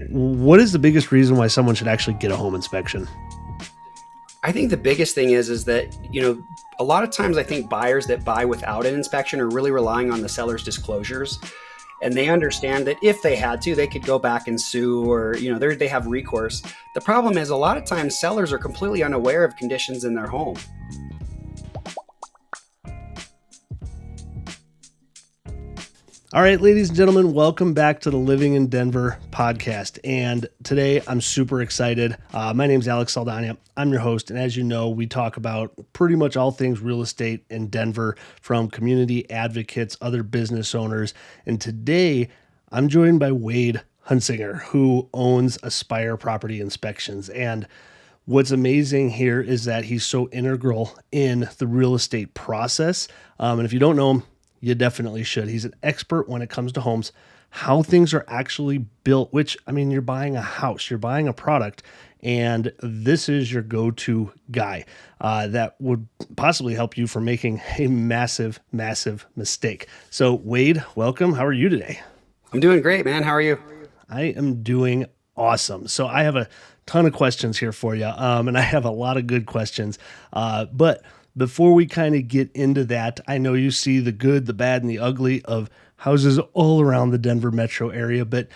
What is the biggest reason why someone should actually get a home inspection? I think the biggest thing is that, a lot of times I think buyers that buy without an inspection are really relying on the seller's disclosures. And they understand that if they had to, they could go back and sue or, they have recourse. The problem is a lot of times sellers are completely unaware of conditions in their home. All right, ladies and gentlemen, welcome back to the Living in Denver podcast. And today I'm super excited. My name is Alex Saldana. I'm your host. And as you know, we talk about pretty much all things real estate in Denver, from community advocates, other business owners. And today I'm joined by Wade Hunsinger, who owns Aspire Property Inspections. And what's amazing here is that he's so integral in the real estate process. And if you don't know him, you definitely should. He's an expert when it comes to homes, how things are actually built, which, I mean, you're buying a house, you're buying a product, and this is your go-to guy that would possibly help you from making a massive, massive mistake. So, Wade, welcome. How are you today? I'm doing great, man. How are you? I am doing awesome. So, I have a ton of questions here for you, and I have a lot of good questions, but before we kind of get into that, I know you see the good, the bad, and the ugly of houses all around the Denver metro area, but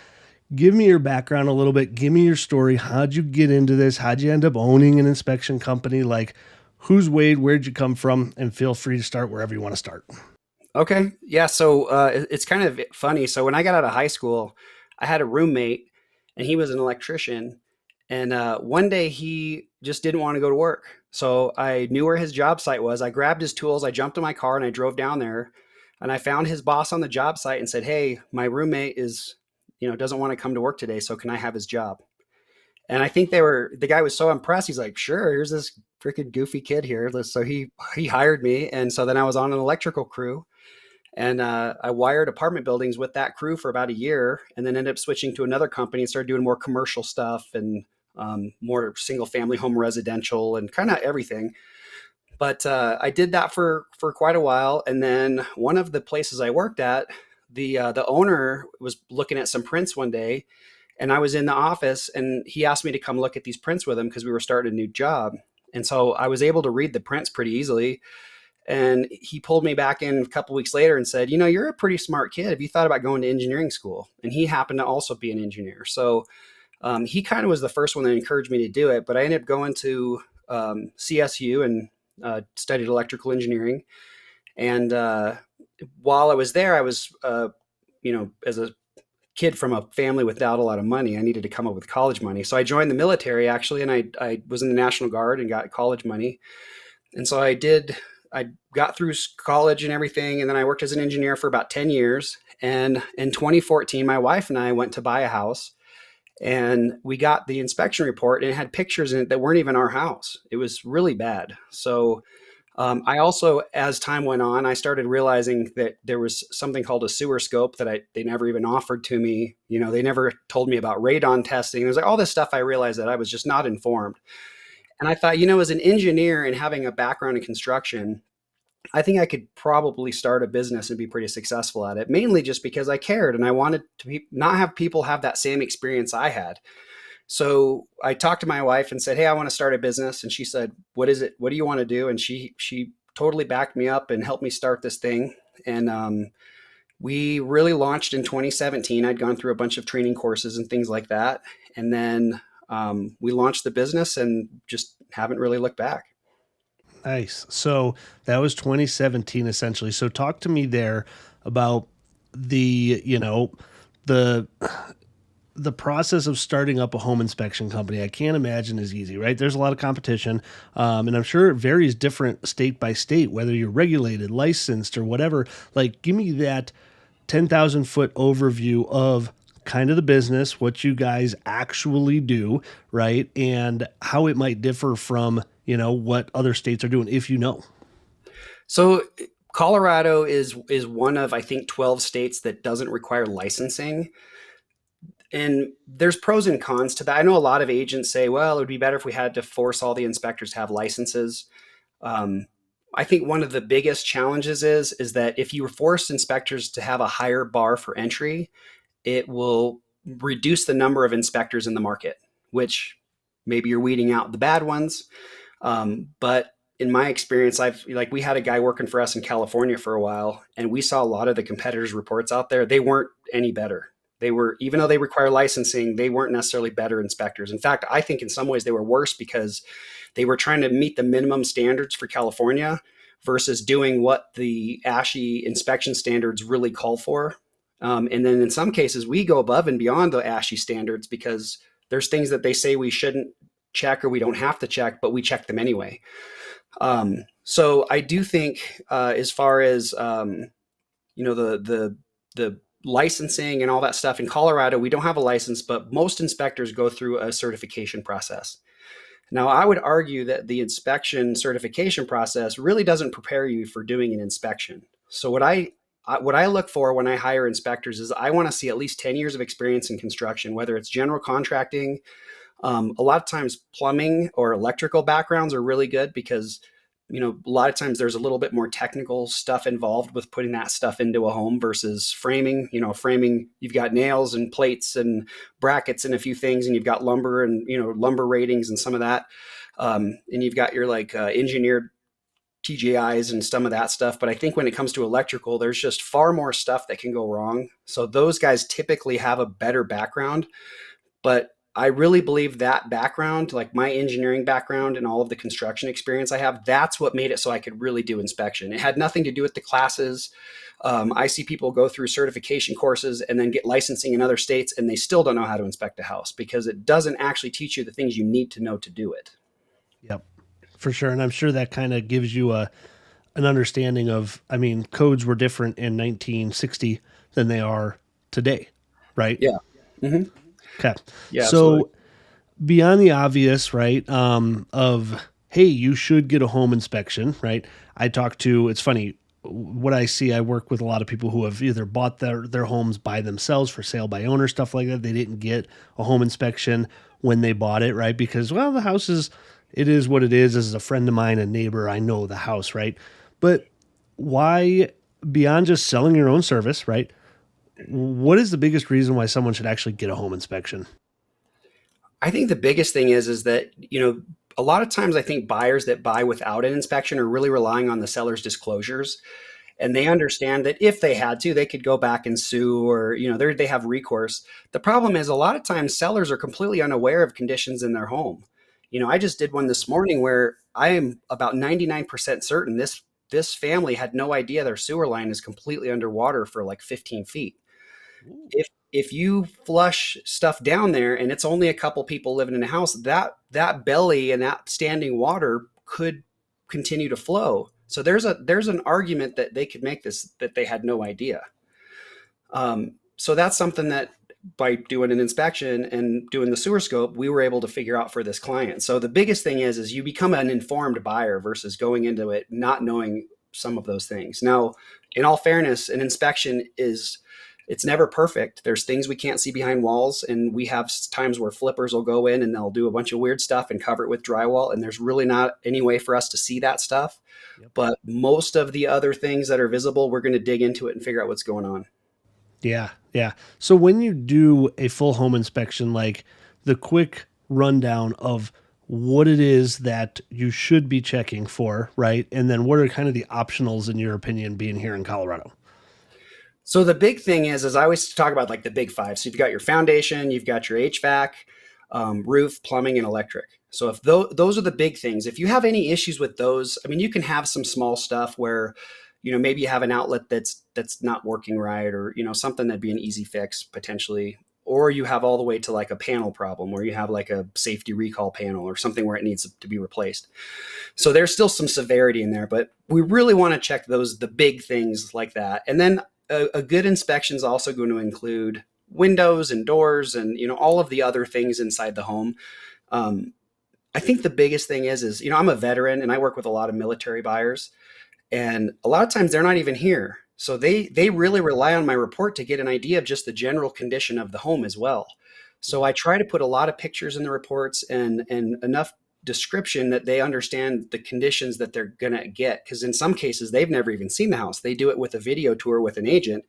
give me your background a little bit. Give me your story. How'd you get into this? How'd you end up owning an inspection company? Like, who's Wade? Where'd you come from? And feel free to start wherever you want to start. Okay. Yeah. So it's kind of funny. So when I got out of high school, I had a roommate and he was an electrician. And one day he just didn't want to go to work. So I knew where his job site was. I grabbed his tools, I jumped in my car and I drove down there. And I found his boss on the job site and said, "Hey, my roommate doesn't want to come to work today. So can I have his job?" And I think the guy was so impressed. He's like, "Sure, here's this freaking goofy kid here." So he hired me. And so then I was on an electrical crew. And I wired apartment buildings with that crew for about a year, and then ended up switching to another company and started doing more commercial stuff and more single family home residential and kind of everything. But I did that for quite a while, and then one of the places I worked at, the owner was looking at some prints one day, and I was in the office, and he asked me to come look at these prints with him because we were starting a new job. And so I was able to read the prints pretty easily. And he pulled me back in a couple weeks later and said, "You're a pretty smart kid. Have you thought about going to engineering school?" And he happened to also be an engineer. So he kind of was the first one that encouraged me to do it. But I ended up going to CSU and studied electrical engineering. And while I was there, I was, as a kid from a family without a lot of money, I needed to come up with college money. So I joined the military actually, and I was in the National Guard and got college money. And so I got through college and everything. And then I worked as an engineer for about 10 years. And in 2014, my wife and I went to buy a house, and we got the inspection report, and it had pictures in it that weren't even our house. It was really bad. So I also, as time went on, I started realizing that there was something called a sewer scope that they never even offered to me. They never told me about radon testing. There's like all this stuff I realized that I was just not informed. And I thought, as an engineer and having a background in construction, I think I could probably start a business and be pretty successful at it, mainly just because I cared and I wanted to not have people have that same experience I had. So I talked to my wife and said, "Hey, I want to start a business." And she said, "What is it? What do you want to do?" And she totally backed me up and helped me start this thing. And we really launched in 2017. I'd gone through a bunch of training courses and things like that. And then we launched the business and just haven't really looked back. Nice. So that was 2017 essentially. So talk to me there about the the process of starting up a home inspection company. I can't imagine is easy, right? There's a lot of competition, and I'm sure it varies different state by state, whether you're regulated, licensed, or whatever. Like, give me that 10,000 foot overview of kind of the business, what you guys actually do, right? And how it might differ from, what other states are doing, if you know. So Colorado is one of, I think, 12 states that doesn't require licensing. And there's pros and cons to that. I know a lot of agents say, "Well, it would be better if we had to force all the inspectors to have licenses." Um, I think one of the biggest challenges is that if you force inspectors to have a higher bar for entry, it will reduce the number of inspectors in the market, which maybe you're weeding out the bad ones. But in my experience, we had a guy working for us in California for a while, and we saw a lot of the competitors' reports out there. They weren't any better. They were, even though they require licensing, they weren't necessarily better inspectors. In fact, I think in some ways they were worse because they were trying to meet the minimum standards for California versus doing what the ASHI inspection standards really call for. And then in some cases, we go above and beyond the ASHI standards because there's things that they say we shouldn't check or we don't have to check, but we check them anyway. So I do think as far as the licensing and all that stuff in Colorado, we don't have a license, but most inspectors go through a certification process. Now, I would argue that the inspection certification process really doesn't prepare you for doing an inspection. So what I look for when I hire inspectors is I want to see at least 10 years of experience in construction, whether it's general contracting. A lot of times plumbing or electrical backgrounds are really good because, a lot of times there's a little bit more technical stuff involved with putting that stuff into a home versus framing. Framing, you've got nails and plates and brackets and a few things, and you've got lumber and, lumber ratings and some of that. And you've got your engineered TGIs and some of that stuff. But I think when it comes to electrical, there's just far more stuff that can go wrong. So those guys typically have a better background. But I really believe that background, like my engineering background and all of the construction experience I have, that's what made it so I could really do inspection. It had nothing to do with the classes. I see people go through certification courses and then get licensing in other states, and they still don't know how to inspect a house because it doesn't actually teach you the things you need to know to do it. Yep, for sure. And I'm sure that kind of gives you an understanding of, codes were different in 1960 than they are today, right? Yeah. Mm-hmm. Okay. Yeah. So Absolutely. beyond the obvious, right, of, hey, you should get a home inspection, right? It's funny, what I see, I work with a lot of people who have either bought their homes by themselves for sale by owner, stuff like that. They didn't get a home inspection when they bought it, right? Because, well, it is what it is. This is a friend of mine, a neighbor, I know the house, right? But why, beyond just selling your own service, right? What is the biggest reason why someone should actually get a home inspection? I think the biggest thing is that, a lot of times I think buyers that buy without an inspection are really relying on the seller's disclosures. And they understand that if they had to, they could go back and sue or, they have recourse. The problem is a lot of times sellers are completely unaware of conditions in their home. I just did one this morning where I am about 99% certain this family had no idea their sewer line is completely underwater for like 15 feet. Ooh. If you flush stuff down there and it's only a couple people living in a house, that belly and that standing water could continue to flow. So there's an argument that they could make this that they had no idea. So that's something that by doing an inspection and doing the sewer scope, we were able to figure out for this client. So the biggest thing is you become an informed buyer versus going into it not knowing some of those things. Now, in all fairness, an inspection it's never perfect. There's things we can't see behind walls, and we have times where flippers will go in and they'll do a bunch of weird stuff and cover it with drywall, and there's really not any way for us to see that stuff. Yep. But most of the other things that are visible, we're going to dig into it and figure out what's going on. Yeah, yeah. So when you do a full home inspection, like the quick rundown of what it is that you should be checking for, right? And then what are kind of the optionals in your opinion being here in Colorado? So the big thing is I always talk about like the big five. So you've got your foundation, you've got your HVAC, roof, plumbing, and electric. So if those are the big things, if you have any issues with those, you can have some small stuff where, maybe you have an outlet that's not working right, or, something that'd be an easy fix potentially, or you have all the way to like a panel problem where you have like a safety recall panel or something where it needs to be replaced. So there's still some severity in there, but we really want to check the big things like that. And then a good inspection is also going to include windows and doors and, all of the other things inside the home. I think the biggest thing is, I'm a veteran and I work with a lot of military buyers, and a lot of times they're not even here. So they really rely on my report to get an idea of just the general condition of the home as well. So I try to put a lot of pictures in the reports and enough description that they understand the conditions that they're going to get. Because in some cases, they've never even seen the house. They do it with a video tour with an agent.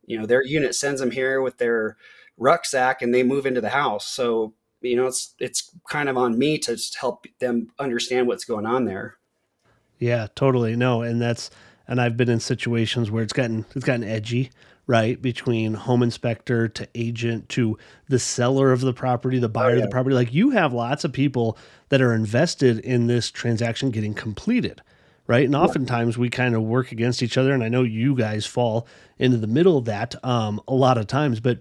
Their unit sends them here with their rucksack and they move into the house. So, it's kind of on me to just help them understand what's going on there. Yeah, totally. No, and I've been in situations where it's gotten edgy, right? Between home inspector to agent to the seller of the property, the Oh buyer of the yeah. property. Like you have lots of people that are invested in this transaction getting completed, right? And Yeah. oftentimes we kind of work against each other. And I know you guys fall into the middle of that a lot of times. But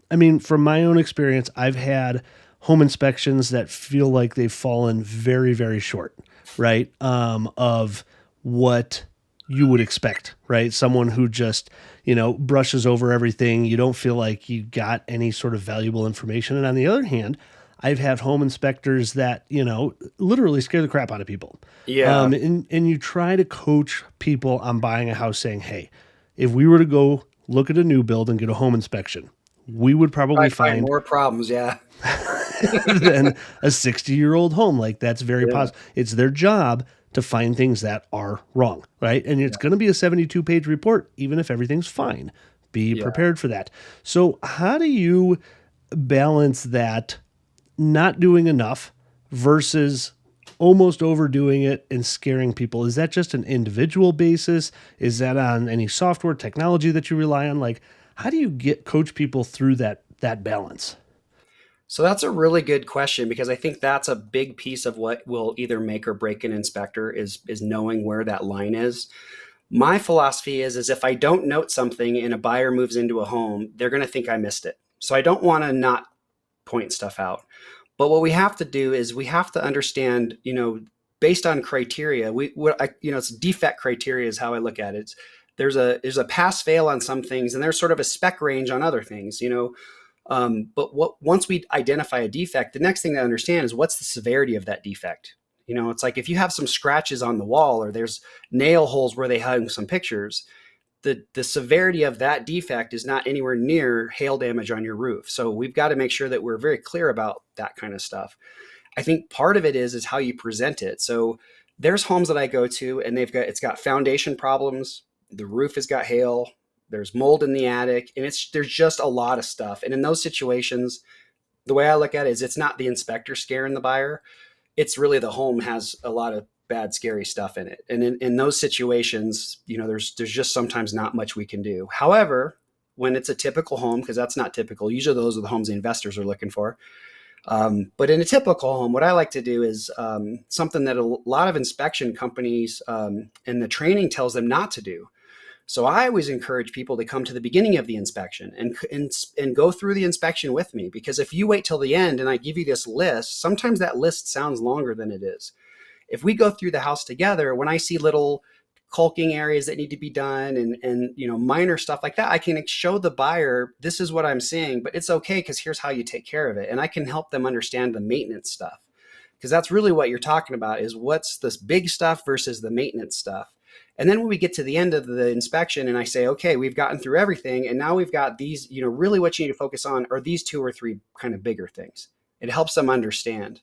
I mean, from my own experience, I've had home inspections that feel like they've fallen very, very short, right? Of what you would expect, right? Someone who just, brushes over everything. You don't feel like you got any sort of valuable information. And on the other hand, I've had home inspectors that, literally scare the crap out of people. Yeah. And you try to coach people on buying a house saying, hey, if we were to go look at a new build and get a home inspection, we would probably I find find more problems. Yeah. than a 60-year-old home. Like that's very Yeah. possible. It's their job to find things that are wrong, right? And it's going to be a 72-page report, even if everything's fine. Be Yeah. prepared for that. So, how do you balance that not doing enough versus almost overdoing it and scaring people? Is that just an individual basis? Is that on any software technology that you rely on? Like, how do you get coach people through that balance? So that's a really good question because I think that's a big piece of what will either make or break an inspector is knowing where that line is. My philosophy is if I don't note something and a buyer moves into a home, they're going to think I missed it. So I don't want to not point stuff out. But what we have to do is we have to understand, based on criteria, it's defect criteria is how I look at it. There's a pass fail on some things, and there's sort of a spec range on other things. But once we identify a defect, the next thing to understand is what's the severity of that defect. It's like if you have some scratches on the wall or there's nail holes where they hung some pictures, the severity of that defect is not anywhere near hail damage on your roof. So we've got to make sure that we're very clear about that kind of stuff. I think part of it is how you present it. So there's homes that I go to and it's got foundation problems, the roof has got hail, there's mold in the attic, and there's just a lot of stuff. And in those situations, the way I look at it is it's not the inspector scaring the buyer, it's really the home has a lot of bad, scary stuff in it. And in those situations, there's just sometimes not much we can do. However, when it's a typical home, because that's not typical, usually those are the homes the investors are looking for. But in a typical home, what I like to do is something that a lot of inspection companies and the training tells them not to do. So I always encourage people to come to the beginning of the inspection and go through the inspection with me, because if you wait till the end and I give you this list, sometimes that list sounds longer than it is. If we go through the house together, when I see little caulking areas that need to be done and minor stuff like that, I can show the buyer this is what I'm seeing, but it's okay because here's how you take care of it, and I can help them understand the maintenance stuff, because that's really what you're talking about is what's this big stuff versus the maintenance stuff. And then when we get to the end of the inspection and I say, okay, we've gotten through everything and now we've got these, really what you need to focus on are these two or three kind of bigger things. It helps them understand.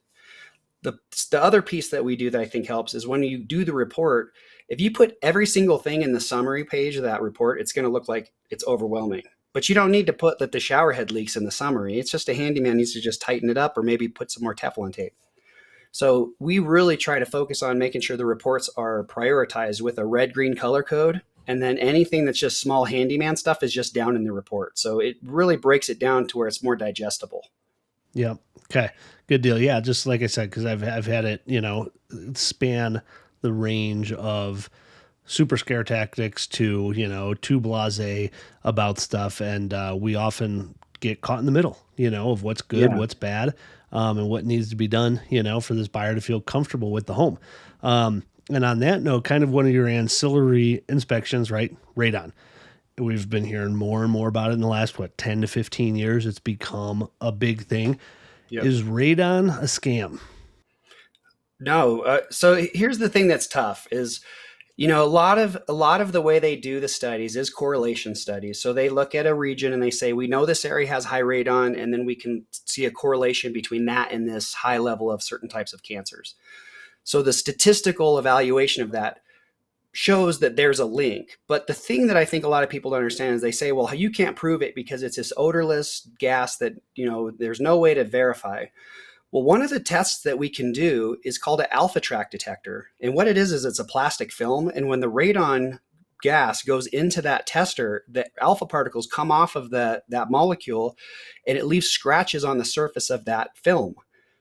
The other piece that we do that I think helps is when you do the report, if you put every single thing in the summary page of that report, it's going to look like it's overwhelming. But you don't need to put that the shower head leaks in the summary. It's just a handyman needs to just tighten it up or maybe put some more Teflon tape. So we really try to focus on making sure the reports are prioritized with a red-green color code. And then anything that's just small handyman stuff is just down in the report. So it really breaks it down to where it's more digestible. Yeah. Okay. Good deal. Yeah. Just like I said, because I've had it, span the range of super scare tactics to, too blase about stuff. And we often get caught in the middle, of what's good, Yeah. what's bad, and what needs to be done, for this buyer to feel comfortable with the home. And on that note, kind of one of your ancillary inspections, right? Radon. We've been hearing more and more about it in the last, 10 to 15 years. It's become a big thing. Yep. Is radon a scam? No. So here's the thing that's tough is, a lot of the way they do the studies is correlation studies. So they look at a region and they say, we know this area has high radon, and then we can see a correlation between that and this high level of certain types of cancers. So the statistical evaluation of that shows that there's a link. But the thing that I think a lot of people don't understand is they say, well, you can't prove it because it's this odorless gas that, there's no way to verify. Well, one of the tests that we can do is called an alpha track detector. And what it is it's a plastic film. And when the radon gas goes into that tester, the alpha particles come off of that molecule, and it leaves scratches on the surface of that film.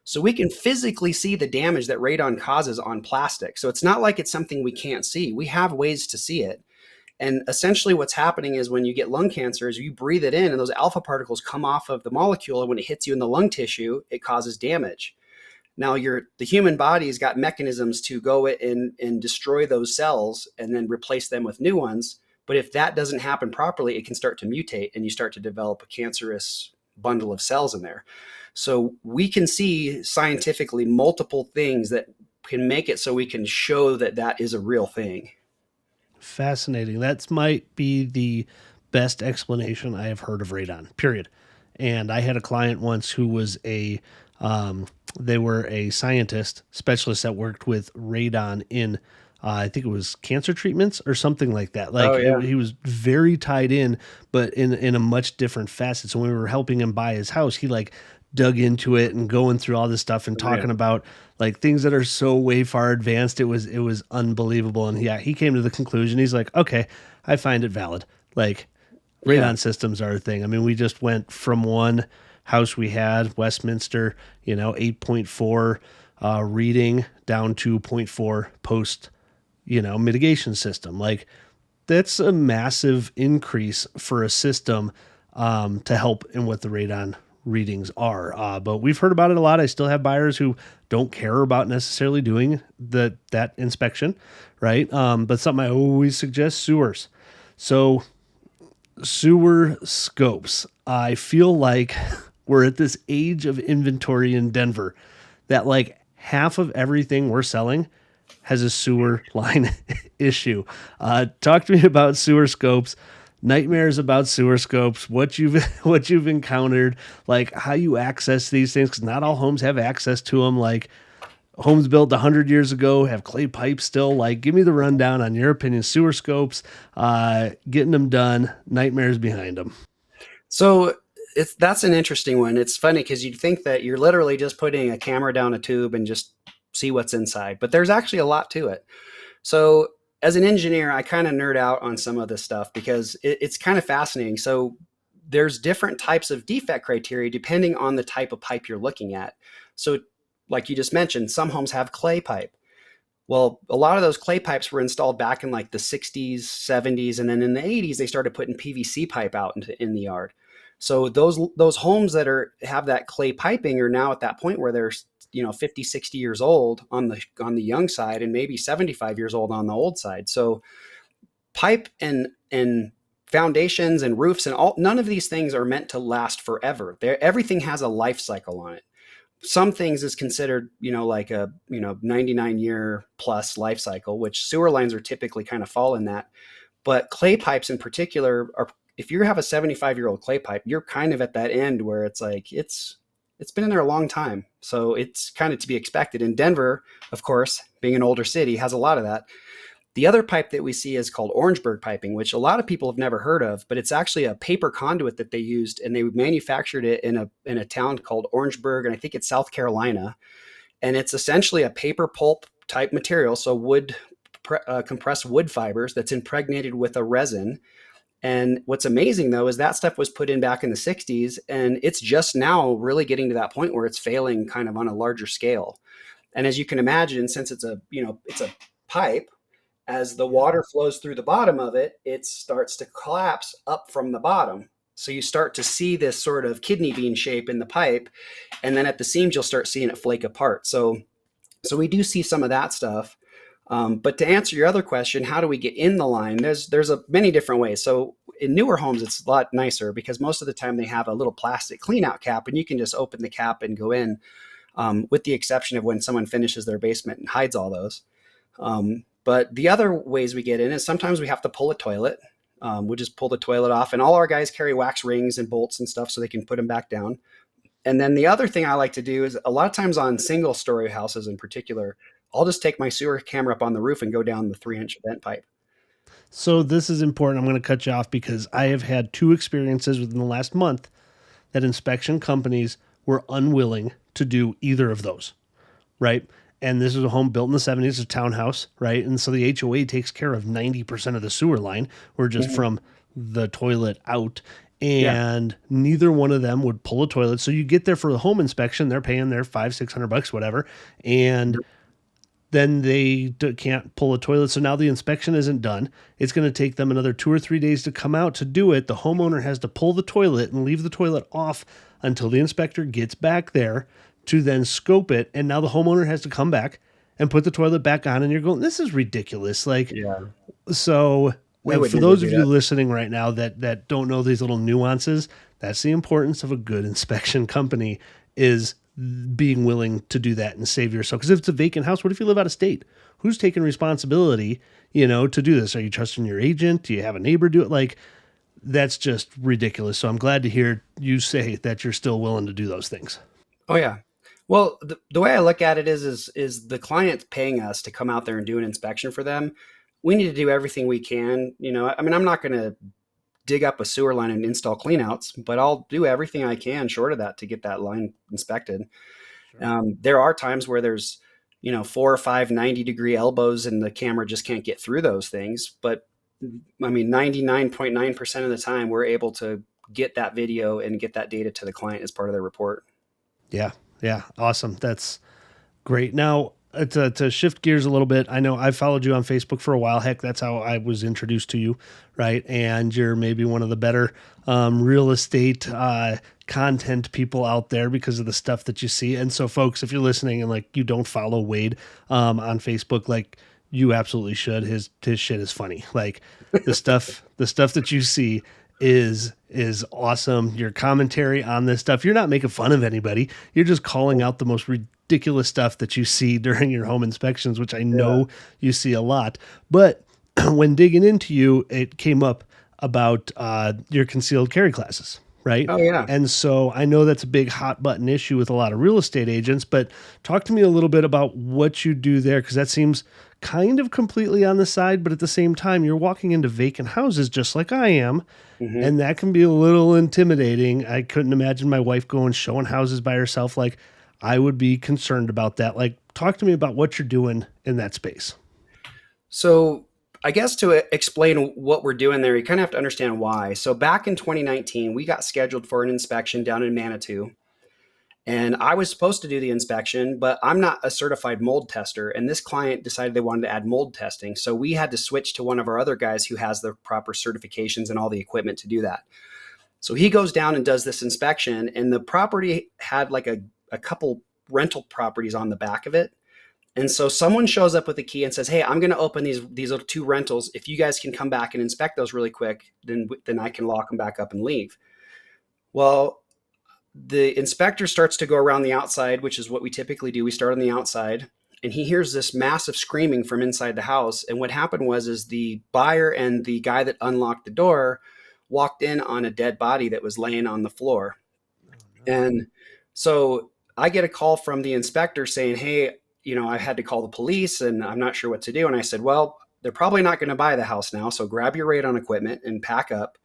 So we can physically see the damage that radon causes on plastic. So it's not like it's something we can't see. We have ways to see it. And essentially what's happening is when you get lung cancer is you breathe it in and those alpha particles come off of the molecule. And when it hits you in the lung tissue, it causes damage. Now the human body's got mechanisms to go in and destroy those cells and then replace them with new ones. But if that doesn't happen properly, it can start to mutate and you start to develop a cancerous bundle of cells in there. So we can see scientifically multiple things that can make it so we can show that that is a real thing. Fascinating. That might be the best explanation I have heard of radon, period. And I had a client once who was they were a scientist, specialist that worked with radon in, I think it was cancer treatments or something like that. He was very tied in, but in a much different facet. So when we were helping him buy his house, he dug into it and going through all this stuff and talking about things that are so way far advanced. It was unbelievable. And he came to the conclusion. He's like, okay, I find it valid. Radon systems are a thing. I mean, we just went from one house we had, Westminster, 8.4 reading down to 0.4 post, mitigation system. That's a massive increase for a system to help in what the radon readings are. But we've heard about it a lot. I still have buyers who don't care about necessarily doing that inspection, right? But something I always suggest, sewers. So sewer scopes. I feel like we're at this age of inventory in Denver that half of everything we're selling has a sewer line issue. Talk to me about sewer scopes. Nightmares about sewer scopes, what you've encountered, how you access these things, because not all homes have access to them. Homes built 100 years ago have clay pipes still. Give me the rundown on your opinion. Sewer scopes, getting them done, nightmares behind them. So that's an interesting one. It's funny because you'd think that you're literally just putting a camera down a tube and just see what's inside, but there's actually a lot to it. So as an engineer, I kind of nerd out on some of this stuff because it's kind of fascinating. So there's different types of defect criteria depending on the type of pipe you're looking at. So like you just mentioned, some homes have clay pipe. Well, a lot of those clay pipes were installed back in the 60s, 70s, and then in the 80s, they started putting PVC pipe out in the yard. So those homes that have that clay piping are now at that point where they're 50, 60 years old on the young side and maybe 75 years old on the old side. So pipe and foundations and roofs and none of these things are meant to last forever. Everything has a life cycle on it. Some things is considered, a 99-year plus life cycle, which sewer lines are typically kind of fall in that. But clay pipes in particular if you have a 75-year-old clay pipe, you're kind of at that end where it's it's been in there a long time. So it's kind of to be expected. And Denver, of course, being an older city, has a lot of that. The other pipe that we see is called Orangeburg piping, which a lot of people have never heard of, but it's actually a paper conduit that they used, and they manufactured it in a town called Orangeburg, and I think it's South Carolina. And it's essentially a paper pulp type material, so compressed wood fibers that's impregnated with a resin. And what's amazing, though, is that stuff was put in back in the 60s, and it's just now really getting to that point where it's failing kind of on a larger scale. And as you can imagine, since it's a pipe, as the water flows through the bottom of it, it starts to collapse up from the bottom. So you start to see this sort of kidney bean shape in the pipe, and then at the seams, you'll start seeing it flake apart. So we do see some of that stuff. But to answer your other question, how do we get in the line? There's many different ways. So in newer homes, it's a lot nicer because most of the time they have a little plastic clean out cap and you can just open the cap and go in, with the exception of when someone finishes their basement and hides all those. But the other ways we get in is sometimes we have to pull a toilet. We'll just pull the toilet off, and all our guys carry wax rings and bolts and stuff so they can put them back down. And then the other thing I like to do is a lot of times on single story houses in particular, I'll just take my sewer camera up on the roof and go down the 3-inch vent pipe. So this is important. I'm going to cut you off because I have had two experiences within the last month that inspection companies were unwilling to do either of those, right? And this is a home built in the 70s, a townhouse, right? And so the HOA takes care of 90% of the sewer line, or just Mhm. from the toilet out. Yeah. And neither one of them would pull a toilet. So you get there for the home inspection, they're paying their $500-600, whatever. And then they can't pull a toilet. So now the inspection isn't done. It's going to take them another 2 or 3 days to come out to do it. The homeowner has to pull the toilet and leave the toilet off until the inspector gets back there to then scope it. And now the homeowner has to come back and put the toilet back on. And you're going, this is ridiculous. Like, Yeah. so We would for never those do of you that. listening right now that don't know these little nuances, that's the importance of a good inspection company, is being willing to do that and save yourself. Because if it's a vacant house, what if you live out of state? Who's taking responsibility, to do this? Are you trusting your agent? Do you have a neighbor do it? Like, that's just ridiculous. So I'm glad to hear you say that you're still willing to do those things. Oh yeah. Well, the way I look at it is the client's paying us to come out there and do an inspection for them. We need to do everything we can. I mean, I'm not going to dig up a sewer line and install cleanouts, but I'll do everything I can short of that to get that line inspected. Sure. There are times where there's, 4 or 5 90-degree elbows and the camera just can't get through those things. But I mean, 99.9% of the time, we're able to get that video and get that data to the client as part of their report. Yeah. Yeah. Awesome. That's great. Now, to shift gears a little bit, I know I followed you on Facebook for a while. Heck, that's how I was introduced to you, right? And you're maybe one of the better real estate content people out there because of the stuff that you see. And so, folks, if you're listening and like you don't follow Wade on Facebook, like you absolutely should. His shit is funny. Like the stuff that you see is awesome. Your commentary on this stuff, you're not making fun of anybody. You're just calling out the most ridiculous stuff that you see during your home inspections, which I Yeah. know you see a lot. But when digging into you, it came up about your concealed carry classes, right? Oh yeah. And so I know that's a big hot button issue with a lot of real estate agents, but talk to me a little bit about what you do there, because that seems kind of completely on the side, but at the same time, you're walking into vacant houses just like I am. Hmm. And that can be a little intimidating. I couldn't imagine my wife going showing houses by herself. Like, I would be concerned about that. Like, talk to me about what you're doing in that space. So I guess to explain what we're doing there, you kind of have to understand why. So back in 2019, we got scheduled for an inspection down in Manitou. And I was supposed to do the inspection, but I'm not a certified mold tester. And this client decided they wanted to add mold testing. So we had to switch to one of our other guys who has the proper certifications and all the equipment to do that. So he goes down and does this inspection, and the property had like a couple rental properties on the back of it. And so someone shows up with a key and says, "Hey, I'm going to open these little two rentals. If you guys can come back and inspect those really quick, then I can lock them back up and leave." Well, the inspector starts to go around the outside, which is what we typically do. We start on the outside, and he hears this massive screaming from inside the house. And what happened was the buyer and the guy that unlocked the door walked in on a dead body that was laying on the floor. Oh, no. And so I get a call from the inspector saying, "Hey, I had to call the police and I'm not sure what to do." And I said, "Well, they're probably not going to buy the house now. So grab your radon equipment and pack up."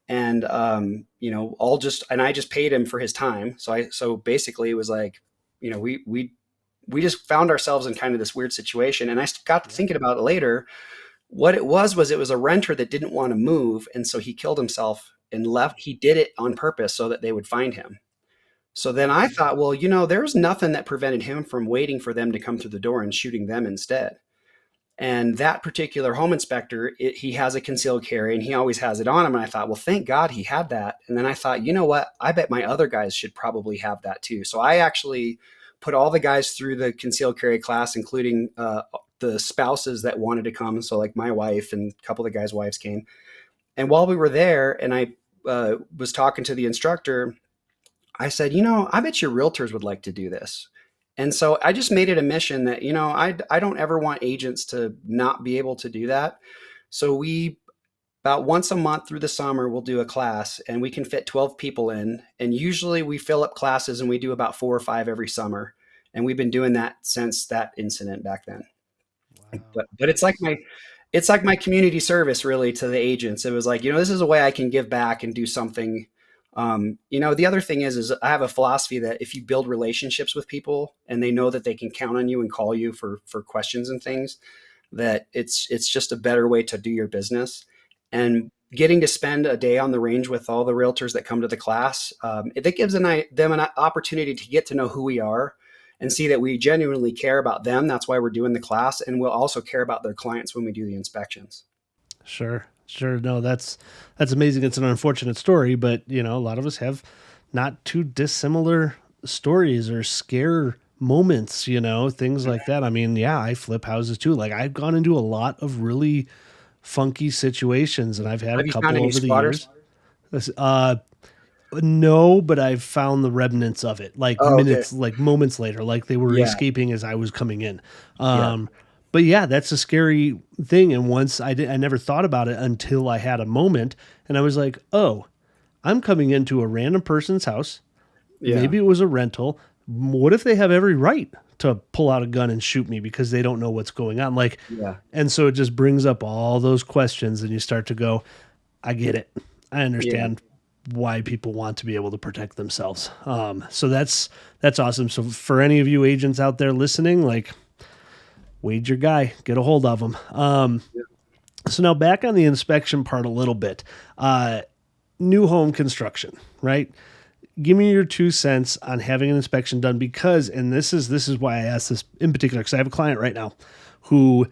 And, I just paid him for his time. So basically it was like, we just found ourselves in kind of this weird situation. And I got to Yeah. thinking about it later. What it was a renter that didn't want to move. And so he killed himself and left. He did it on purpose so that they would find him. So then I thought, well, there's nothing that prevented him from waiting for them to come through the door and shooting them instead. And that particular home inspector, he has a concealed carry and he always has it on him. And I thought, well, thank God he had that. And then I thought, you know what? I bet my other guys should probably have that too. So I actually put all the guys through the concealed carry class, including the spouses that wanted to come. So like my wife and a couple of the guys' wives came. And while we were there, and I was talking to the instructor, I said, I bet your realtors would like to do this. And so I just made it a mission that, I don't ever want agents to not be able to do that. So we, about once a month through the summer, we'll do a class and we can fit 12 people in. And usually we fill up classes and we do about 4 or 5 every summer. And we've been doing that since that incident back then. Wow. But it's like It's like my community service really to the agents. It was like, this is a way I can give back and do something. The other thing is I have a philosophy that if you build relationships with people and they know that they can count on you and call you for questions and things, that it's just a better way to do your business. And getting to spend a day on the range with all the realtors that come to the class, it gives them an opportunity to get to know who we are and see that we genuinely care about them. That's why we're doing the class, and we'll also care about their clients when we do the inspections. Sure. Sure. No, that's amazing. It's an unfortunate story, but a lot of us have not too dissimilar stories or scare moments, things like that. I mean, yeah, I flip houses too. Like I've gone into a lot of really funky situations and I've had a Have you found couple any over the squatters? years. Uh no, but I've found the remnants of it, Oh, okay. like moments later, like they were Yeah, escaping as I was coming in. yeah, Um, but yeah, that's a scary thing. And once I never thought about it until I had a moment, and I was like, oh, I'm coming into a random person's house. yeah, Maybe it was a rental. What if they have every right to pull out a gun and shoot me because they don't know what's going on? Like, yeah, and so it just brings up all those questions, and you start to go, I get it. I yeah. understand why people want to be able to protect themselves. So that's awesome. So for any of you agents out there listening, like wade your guy, get a hold of them. So now back on the inspection part a little bit. New home construction, right? Give me your 2 cents on having an inspection done because, and this is why I asked this in particular because I have a client right now who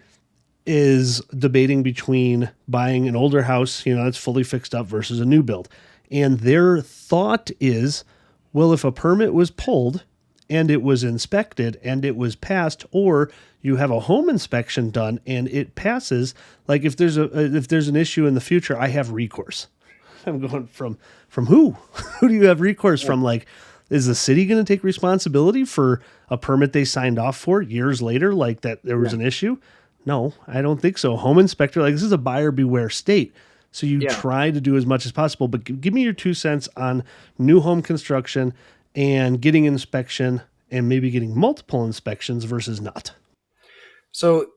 is debating between buying an older house, that's fully fixed up versus a new build. And their thought is, well, if a permit was pulled and it was inspected and it was passed, or you have a home inspection done and it passes, like if there's an issue in the future, I have recourse. I'm going from who? Who do you have recourse Yeah. from? Like, is the city going to take responsibility for a permit they signed off for years later, like that there was Yeah. an issue? No, I don't think so. Home inspector, like this is a buyer beware state. So you Yeah. try to do as much as possible, but give me your 2 cents on new home construction and getting inspection and maybe getting multiple inspections versus not. So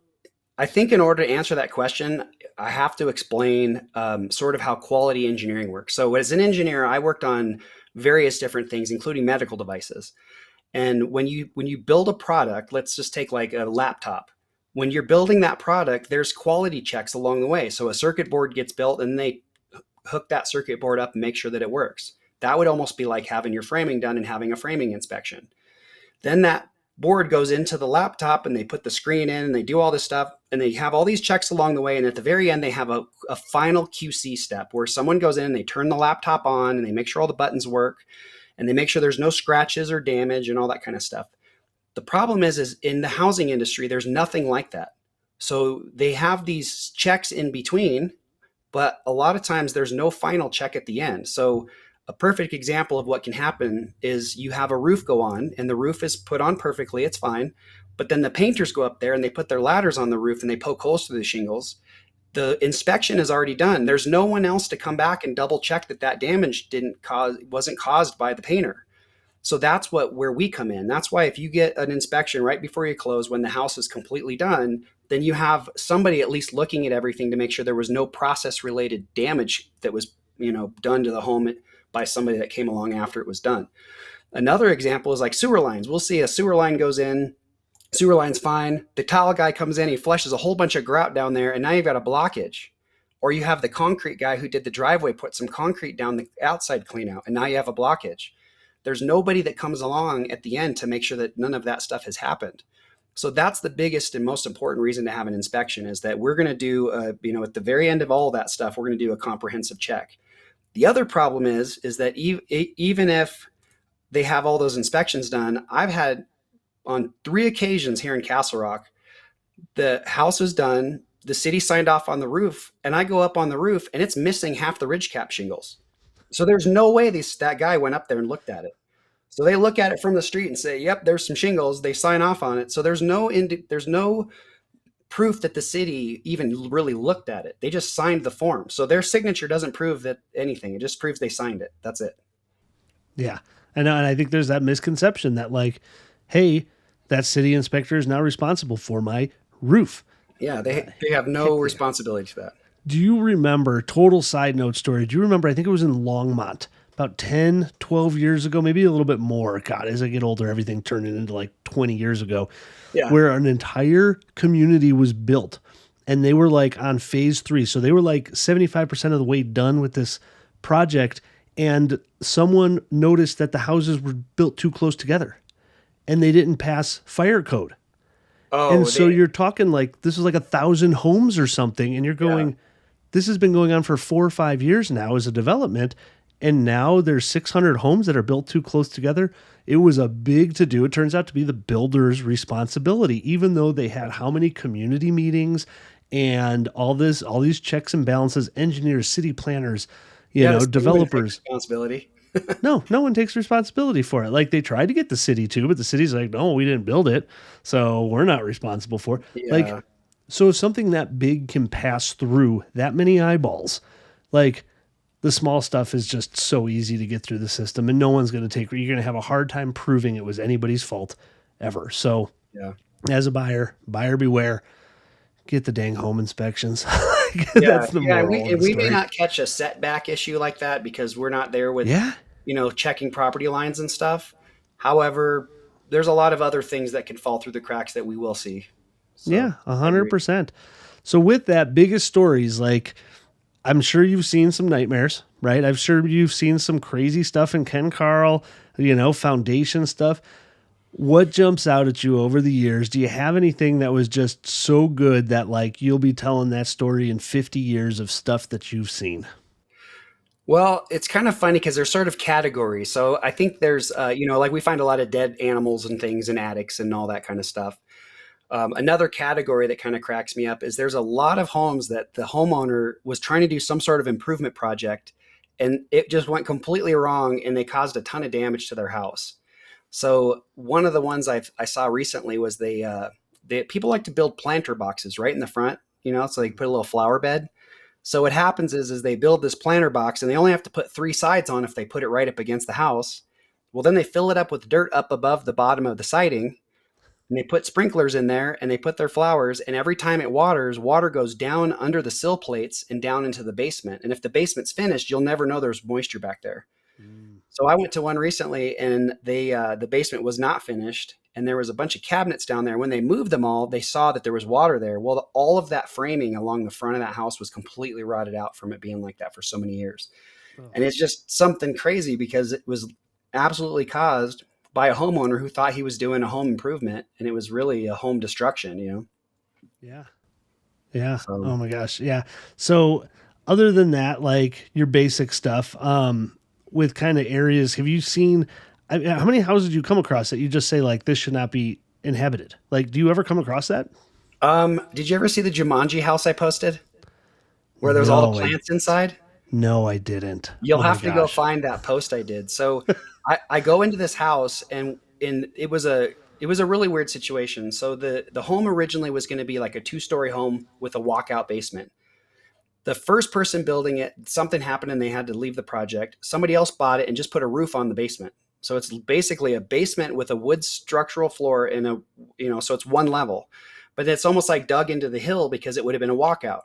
I think in order to answer that question, I have to explain sort of how quality engineering works. So as an engineer, I worked on various different things, including medical devices. And when you build a product, let's just take like a laptop. When you're building that product, there's quality checks along the way. So a circuit board gets built and they hook that circuit board up and make sure that it works. That would almost be like having your framing done and having a framing inspection. Then that board goes into the laptop and they put the screen in and they do all this stuff and they have all these checks along the way. And at the very end, they have a final QC step where someone goes in and they turn the laptop on and they make sure all the buttons work and they make sure there's no scratches or damage and all that kind of stuff. The problem is in the housing industry, there's nothing like that. So they have these checks in between, but a lot of times there's no final check at the end. So a perfect example of what can happen is you have a roof go on and the roof is put on perfectly, it's fine. But then the painters go up there and they put their ladders on the roof and they poke holes through the shingles. The inspection is already done. There's no one else to come back and double check that that damage wasn't caused by the painter. So that's where we come in. That's why if you get an inspection right before you close when the house is completely done, then you have somebody at least looking at everything to make sure there was no process related damage that was, done to the home by somebody that came along after it was done. Another example is like sewer lines. We'll see a sewer line goes in, sewer line's fine. The tile guy comes in, he flushes a whole bunch of grout down there, and now you've got a blockage. Or you have the concrete guy who did the driveway put some concrete down the outside clean out, and now you have a blockage. There's nobody that comes along at the end to make sure that none of that stuff has happened. So that's the biggest and most important reason to have an inspection is that we're going to do, at the very end of all of that stuff, we're going to do a comprehensive check. The other problem is that even if they have all those inspections done, I've had on 3 occasions here in Castle Rock, the house is done, the city signed off on the roof, and I go up on the roof and it's missing half the ridge cap shingles. So there's no way that guy went up there and looked at it. So they look at it from the street and say, "Yep, there's some shingles." They sign off on it. So there's no proof that the city even really looked at it. They just signed the form. So their signature doesn't prove that anything. It just proves they signed it. That's it. Yeah. And I think there's that misconception that, like, hey, that city inspector is now responsible for my roof. Yeah, Uh, they have no heck yeah. responsibility to that. Do you remember, total side note story, do you remember, I think it was in Longmont, about 10, 12 years ago, maybe a little bit more. God, as I get older, everything turned into like 20 years ago, Yeah. where an entire community was built and they were like on phase three. So they were like 75% of the way done with this project. And someone noticed that the houses were built too close together and they didn't pass fire code. And Oh, so they you're talking like this is like 1,000 homes or something. And you're yeah. going, this has been going on for 4 or 5 years now as a development. And now there's 600 homes that are built too close together. It was a big to do. It turns out to be the builder's responsibility, even though they had how many community meetings and all these checks and balances, engineers, city planners, Yeah, the city wouldn't take developers. responsibility. No, no one takes responsibility for it. Like they tried to get the city to, but the city's like, no, we didn't build it. So we're not responsible for it. Like, Yeah. so if something that big can pass through that many eyeballs, like the small stuff is just so easy to get through the system and no one's going to take, you're going to have a hard time proving it was anybody's fault ever. So Yeah. as a buyer beware, get the dang home inspections. Yeah, That's the yeah, moral of and the we may story. not catch a setback issue like that because we're not there with, Yeah. checking property lines and stuff. However, there's a lot of other things that can fall through the cracks that we will see. So Yeah, a I hundred agree. percent. So with that, biggest stories, like I'm sure you've seen some nightmares, right? I'm sure you've seen some crazy stuff in Ken Carl, foundation stuff. What jumps out at you over the years? Do you have anything that was just so good that like you'll be telling that story in 50 years of stuff that you've seen? Well, it's kind of funny because there's sort of categories. So I think there's, like we find a lot of dead animals and things in attics and all that kind of stuff. Another category that kind of cracks me up is there's a lot of homes that the homeowner was trying to do some sort of improvement project and it just went completely wrong and they caused a ton of damage to their house. So one of the ones I saw recently was they people like to build planter boxes right in the front, so they put a little flower bed. So what happens is they build this planter box and they only have to put three sides on if they put it right up against the house. Well, then they fill it up with dirt up above the bottom of the siding and they put sprinklers in there and they put their flowers. And every time it waters, water goes down under the sill plates and down into the basement. And if the basement's finished, you'll never know there's moisture back there. Mm. So I went to one recently, and the basement was not finished, and there was a bunch of cabinets down there. When they moved them all, they saw that there was water there. Well, all of that framing along the front of that house was completely rotted out from it being like that for so many years. Oh, And it's just something crazy because it was absolutely caused by a homeowner who thought he was doing a home improvement, and it was really a home destruction. yeah. Yeah. So Oh my gosh. Yeah. So other than that, like your basic stuff, with kind of areas, have you seen, how many houses do you come across that you just say like, this should not be inhabited? Like, do you ever come across that? did you ever see the Jumanji house I posted where there's all the No, plants inside? no, I didn't. You'll Oh my have to go gosh. find that post I did. So I go into this house and it was a really weird situation. So the home originally was going to be like a two-story home with a walkout basement. The first person building it, something happened and they had to leave the project. Somebody else bought it and just put a roof on the basement. So it's basically a basement with a wood structural floor and so it's one level. But it's almost like dug into the hill because it would have been a walkout.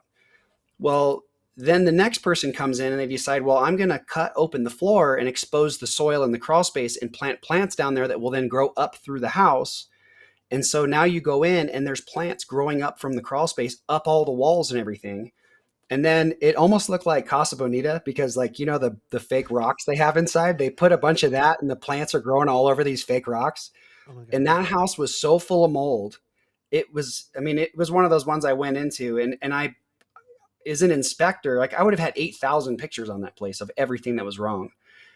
Well, then the next person comes in and they decide, well, I'm going to cut open the floor and expose the soil in the crawl space and plant plants down there that will then grow up through the house. And so now you go in and there's plants growing up from the crawl space up all the walls and everything. And then it almost looked like Casa Bonita because like, the fake rocks they have inside, they put a bunch of that and the plants are growing all over these fake rocks. Oh my And gosh. that house was so full of mold. It was one of those ones I went into and I, as an inspector, like I would have had 8,000 pictures on that place of everything that was wrong.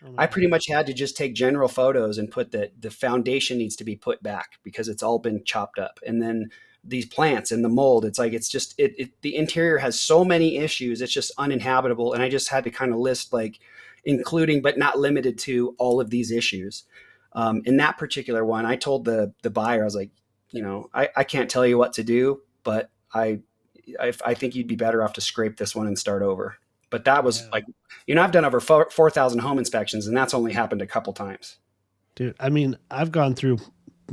Oh my I pretty gosh. much had to just take general photos and put that the foundation needs to be put back because it's all been chopped up. And then these plants and the mold, it's like, it's just, the interior has so many issues. It's just uninhabitable. And I just had to kind of list like including, but not limited to all of these issues. In that particular one, I told the buyer, I was like, I can't tell you what to do, but I think you'd be better off to scrape this one and start over. But that was Yeah. like, I've done over 4,000 home inspections, and that's only happened a couple times. Dude, I mean, I've gone through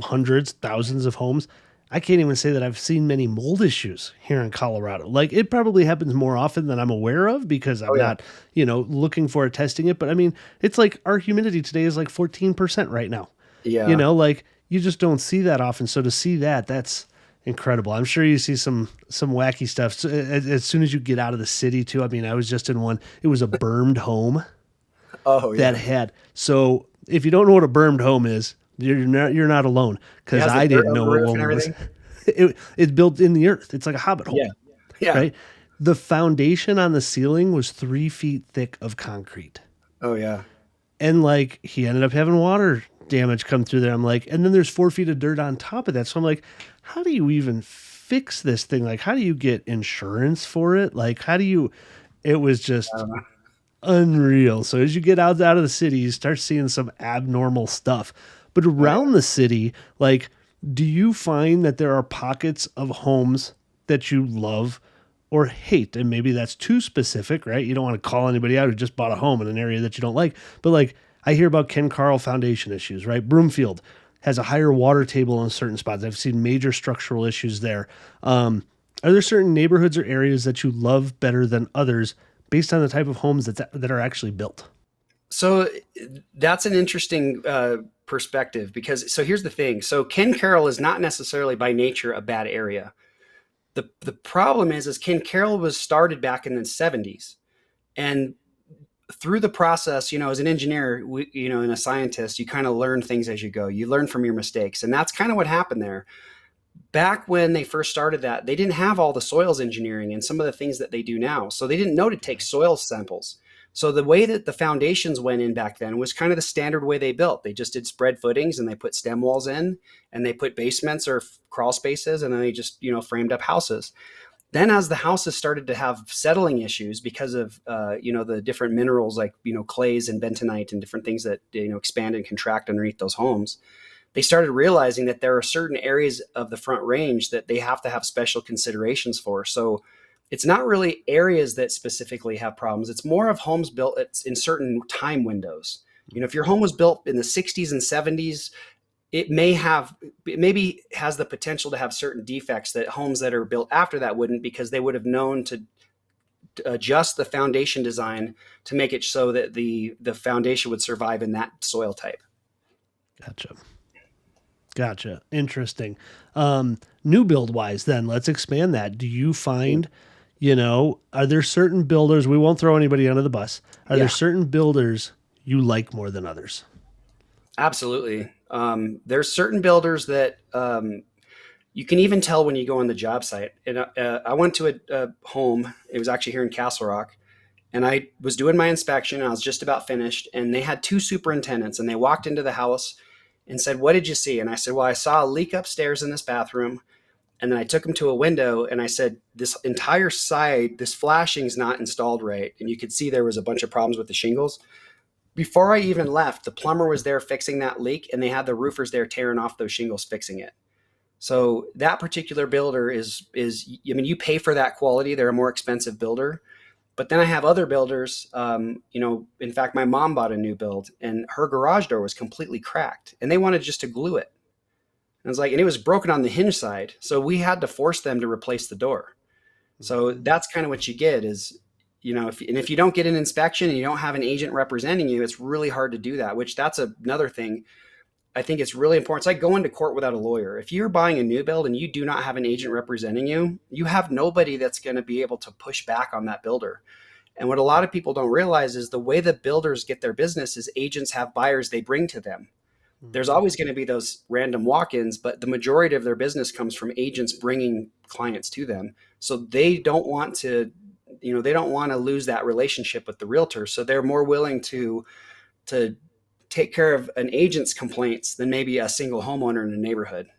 hundreds, thousands of homes. I can't even say that I've seen many mold issues here in Colorado. Like it probably happens more often than I'm aware of because I'm Oh yeah. not, looking for it, testing it. But I mean, it's like our humidity today is like 14% right now. Yeah. Like you just don't see that often. So to see that, that's incredible. I'm sure you see some wacky stuff. So as soon as you get out of the city too. I mean, I was just in one. It was a bermed home Oh that yeah. had. So if you don't know what a bermed home is, you're not alone It because has the I dirt didn't on the know what roof one and was. everything. It's built in the earth. It's like a hobbit hole, Yeah. Yeah. right? The foundation on the ceiling was 3 feet thick of concrete. Oh yeah. And like he ended up having water damage come through there. I'm like, and then there's 4 feet of dirt on top of that. So I'm like, how do you even fix this thing? Like, how do you get insurance for it? Like, how do you, it was I just don't know. unreal. So as you get out of the city, you start seeing some abnormal stuff. But Oh yeah. around the city, like, do you find that there are pockets of homes that you love or hate? And maybe that's too specific, right? You don't want to call anybody out who just bought a home in an area that you don't like. But like, I hear about Ken Carl Foundation issues, right? Broomfield has a higher water table in certain spots. I've seen major structural issues there. Are there certain neighborhoods or areas that you love better than others based on the type of homes that are actually built? So that's an interesting perspective because so here's the thing. So Ken Carroll is not necessarily by nature a bad area. The problem is Ken Carroll was started back in the 70s, and through the process, as an engineer, and a scientist, you kind of learn things as you go. You learn from your mistakes, and that's kind of what happened there. Back when they first started that, they didn't have all the soils engineering and some of the things that they do now. So they didn't know to take soil samples. So the way that the foundations went in back then was kind of the standard way they built. They just did spread footings and they put stem walls in and they put basements or crawl spaces and then they just, framed up houses. Then as the houses started to have settling issues because of, the different minerals like, clays and bentonite and different things that, expand and contract underneath those homes, they started realizing that there are certain areas of the Front Range that they have to have special considerations for. So it's not really areas that specifically have problems. It's more of homes built in certain time windows. If your home was built in the 60s and 70s, it maybe has the potential to have certain defects that homes that are built after that wouldn't, because they would have known to adjust the foundation design to make it so that the foundation would survive in that soil type. Gotcha. Interesting. New build wise, then let's expand that. Do you find, are there certain builders, we won't throw anybody under the bus. Are there Yeah. certain builders you like more than others? Absolutely. There's certain builders that you can even tell when you go on the job site. And I went to a home. It was actually here in Castle Rock. And I was doing my inspection. And I was just about finished. And they had two superintendents. And they walked into the house and said, "What did you see?" And I said, "Well, I saw a leak upstairs in this bathroom." And then I took them to a window and I said, "This entire side, this flashing's not installed right." And you could see there was a bunch of problems with the shingles. Before I even left, the plumber was there fixing that leak, and they had the roofers there tearing off those shingles, fixing it. So that particular builder I mean, you pay for that quality. They're a more expensive builder. But then I have other builders. In fact, my mom bought a new build, and her garage door was completely cracked, and they wanted just to glue it. And I was like, and it was broken on the hinge side, so we had to force them to replace the door. So that's kind of what you get is, if you don't get an inspection and you don't have an agent representing you, it's really hard to do that, which that's another thing. I think it's really important. It's like going to court without a lawyer. If you're buying a new build and you do not have an agent representing you, you have nobody that's going to be able to push back on that builder. And what a lot of people don't realize is the way that builders get their business is agents have buyers they bring to them. There's always going to be those random walk-ins, but the majority of their business comes from agents bringing clients to them. So they don't want to, they don't want to lose that relationship with the realtor. So they're more willing to take care of an agent's complaints than maybe a single homeowner in a neighborhood.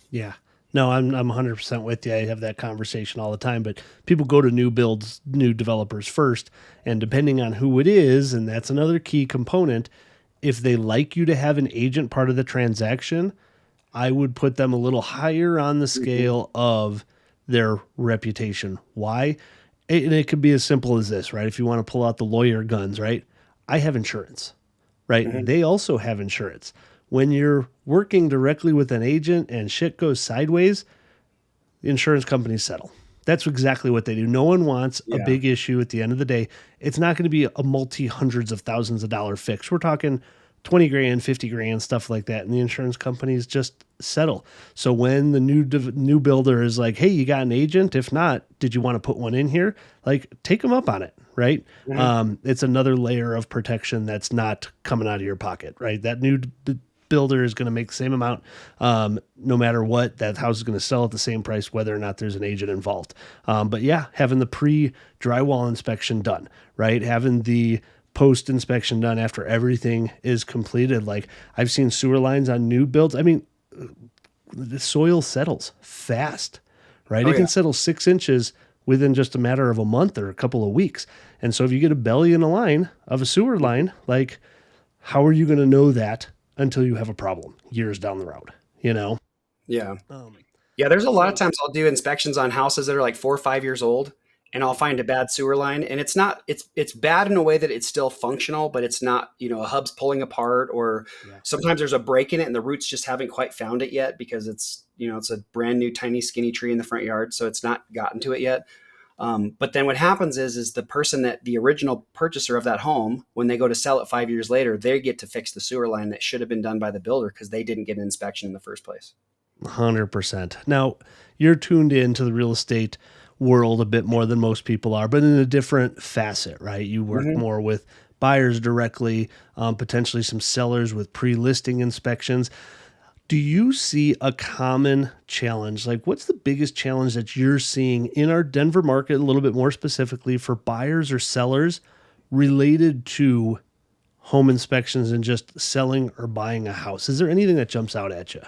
Yeah. No, I'm 100% with you. I have that conversation all the time, but people go to new builds, new developers first, and depending on who it is, and that's another key component, if they like you to have an agent part of the transaction, I would put them a little higher on the scale of their reputation. Why? And it could be as simple as this, right? If you want to pull out the lawyer guns, right? I have insurance, right? Mm-hmm. They also have insurance. When you're working directly with an agent and shit goes sideways, insurance companies settle. That's exactly what they do. No one wants a Yeah. big issue at the end of the day. It's not going to be a multi hundreds of thousands of dollar fix. We're talking 20 grand, 50 grand, stuff like that. And the insurance companies just settle. So when the new builder is like, hey, you got an agent? If not, did you want to put one in here? Like, take them up on it, right? Mhm. It's another layer of protection that's not coming out of your pocket, right? That new builder is going to make the same amount no matter what. That house is going to sell at the same price whether or not there's an agent involved. But yeah, having the pre drywall inspection done, right? Having the post inspection done after everything is completed. Like, I've seen sewer lines on new builds. I mean, the soil settles fast, right? Oh It yeah. can settle 6 inches within just a matter of a month or a couple of weeks. And so if you get a belly in a line of a sewer line, like, how are you going to know that until you have a problem years down the road, you know? Yeah. Um, Yeah, there's a lot of so times I'll do inspections on houses that are like 4 or 5 years old, and I'll find a bad sewer line, and it's not it's bad in a way that it's still functional, but it's not, a hub's pulling apart, or yeah, sometimes there's a break in it and the roots just haven't quite found it yet because it's a brand new tiny skinny tree in the front yard, so it's not gotten to it yet. But then what happens is the person that the original purchaser of that home, when they go to sell it 5 years later, they get to fix the sewer line that should have been done by the builder because they didn't get an inspection in the first place. 100%. Now, you're tuned into the real estate world a bit more than most people are, but in a different facet, right? You work Mhm. more with buyers directly, potentially some sellers with pre-listing inspections. Do you see a common challenge? Like, what's the biggest challenge that you're seeing in our Denver market, a little bit more specifically for buyers or sellers related to home inspections and just selling or buying a house? Is there anything that jumps out at you?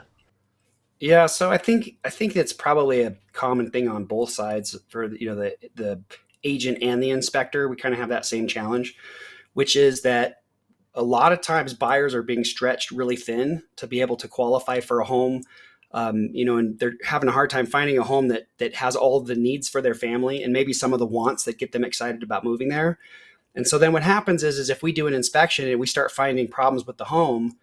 Yeah, so I think that's probably a common thing on both sides for the agent and the inspector. We kind of have that same challenge, which is that a lot of times buyers are being stretched really thin to be able to qualify for a home. And they're having a hard time finding a home that has all the needs for their family and maybe some of the wants that get them excited about moving there. And so then what happens is if we do an inspection and we start finding problems with the home,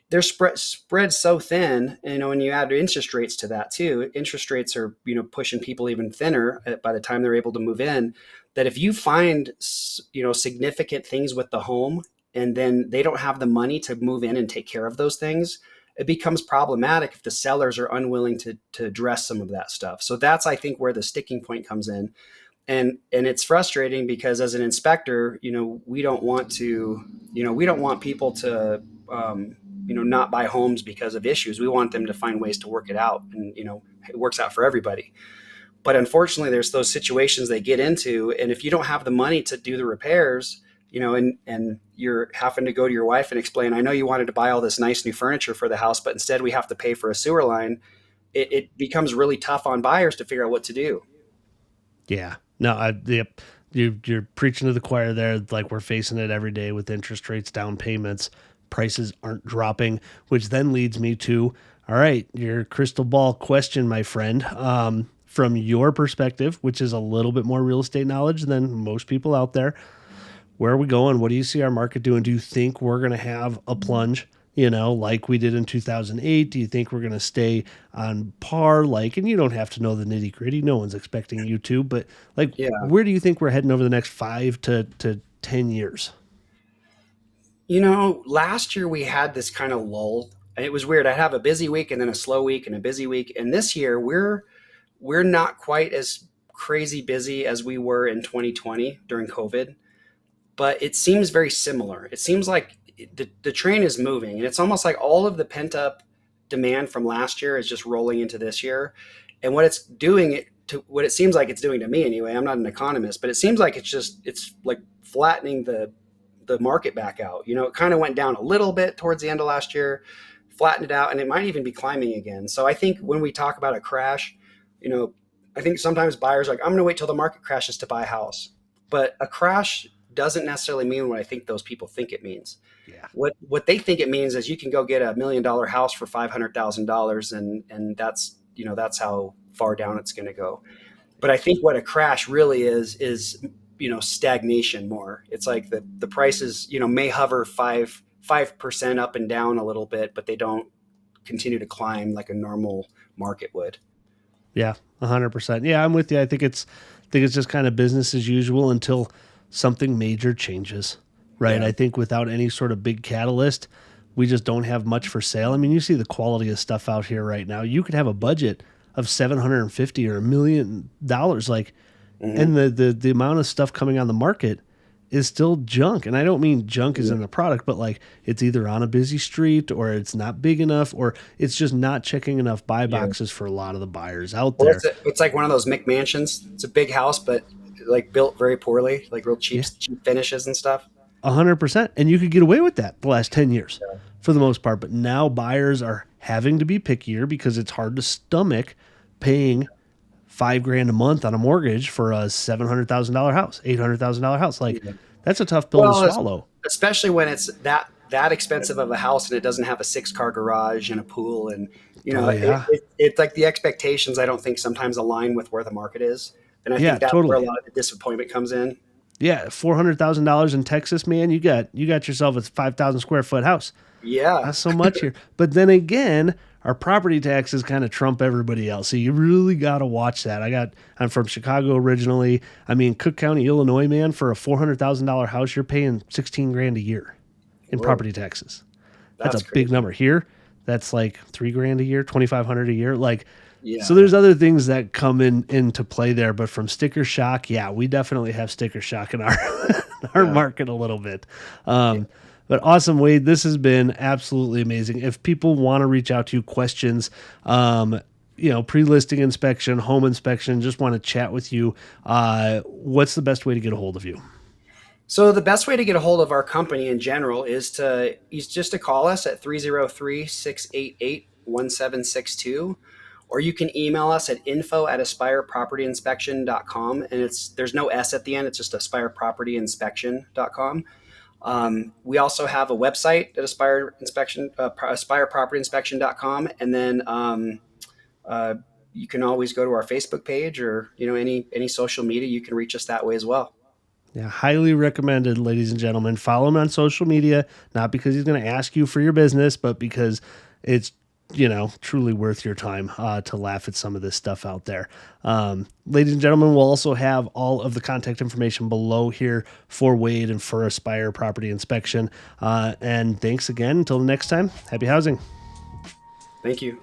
they're spread so thin, and you add interest rates to that too. Interest rates are, pushing people even thinner by the time they're able to move in. That if you find, significant things with the home, and then they don't have the money to move in and take care of those things, it becomes problematic if the sellers are unwilling to address some of that stuff. So that's, I think, where the sticking point comes in. And it's frustrating because as an inspector, we don't want people to not buy homes because of issues. We want them to find ways to work it out, and it works out for everybody. But unfortunately, there's those situations they get into, and if you don't have the money to do the repairs, and you're having to go to your wife and explain, I know you wanted to buy all this nice new furniture for the house, but instead we have to pay for a sewer line. It becomes really tough on buyers to figure out what to do. Yeah. No, yep. You're preaching to the choir there. Like, we're facing it every day with interest rates, down payments, prices aren't dropping, which then leads me to, all right, your crystal ball question, my friend. From your perspective, which is a little bit more real estate knowledge than most people out there, where are we going? What do you see our market doing? Do you think we're going to have a plunge, like we did in 2008? Do you think we're going to stay on par? Like, and you don't have to know the nitty gritty. No one's expecting you to, but like, Yeah. where do you think we're heading over the next 5 to 10 years? Last year we had this kind of lull. And it was weird. I'd have a busy week and then a slow week and a busy week. And this year we're not quite as crazy busy as we were in 2020 during COVID, but it seems very similar. It seems like the train is moving, and it's almost like all of the pent up demand from last year is just rolling into this year. And what it seems like it's doing to me anyway. I'm not an economist, but it seems like it's like flattening the market back out. It kind of went down a little bit towards the end of last year, flattened it out, and it might even be climbing again. So I think when we talk about a crash, you know, I think sometimes buyers are like, I'm going to wait till the market crashes to buy a house. But a crash doesn't necessarily mean what I think those people think it means. Yeah. What they think it means is you can go get $1 million house for $500,000, and that's how far down it's going to go. But I think what a crash really is stagnation more. It's like the prices may hover 5% up and down a little bit, but they don't continue to climb like a normal market would. Yeah, 100%. Yeah, I'm with you. I think it's just kind of business as usual until something major changes, right? Yeah. I think without any sort of big catalyst, we just don't have much for sale. I mean, you see the quality of stuff out here right now. You could have a budget of 750 or $1 million, like, Hmm. and the amount of stuff coming on the market is still junk. And I don't mean junk as Yeah. in the product, but like it's either on a busy street or it's not big enough or it's just not checking enough buy Yeah. boxes for a lot of the buyers out Or there. it's like one of those McMansions. It's a big house, but like built very poorly, like real cheap Yeah, cheap finishes and stuff. 100%. And you could get away with that the last 10 years for the most part. But now buyers are having to be pickier because it's hard to stomach paying 5 grand a month on a mortgage for a $700,000 house, $800,000 house. Like Yeah. that's a tough pill to Well, swallow. especially when it's that expensive of a house and it doesn't have a 6 car garage and a pool, and Oh, yeah. it's like the expectations I don't think sometimes align with where the market is, and I Yeah, think that's where a totally. lot of the disappointment comes in. Yeah, $400,000 in Texas, man. You got yourself a 5,000 square foot house. Yeah. Not so much here. But then again, our property taxes kind of trump everybody else. So you really got to watch that. I'm from Chicago originally. I mean, Cook County, Illinois, man, for a $400,000 house, you're paying 16 grand a year in Whoa, property taxes. That's a that's big crazy. number here. That's like 3 grand a year, 2,500 a year. Like, so Yeah. there's other things that come into play there, but from sticker shock, yeah, we definitely have sticker shock in our our Yeah. market a little bit. Yeah. But awesome, Wade. This has been absolutely amazing. If people want to reach out to you, questions, pre-listing inspection, home inspection, just want to chat with you, what's the best way to get a hold of you? So the best way to get a hold of our company in general is just to call us at 303-688-1762, or you can email us at info@aspirepropertyinspection.com, and there's no S at the end, it's just aspirepropertyinspection.com. We also have a website at aspirepropertyinspection.com, and then uh, you can always go to our Facebook page, or any social media. You can reach us that way as well. Yeah, highly recommended, ladies and gentlemen. Follow him on social media, not because he's going to ask you for your business, but because it's truly worth your time to laugh at some of this stuff out there. Ladies and gentlemen, we'll also have all of the contact information below here for Wade and for Aspire Property Inspection. And thanks again. Until the next time, happy housing. Thank you.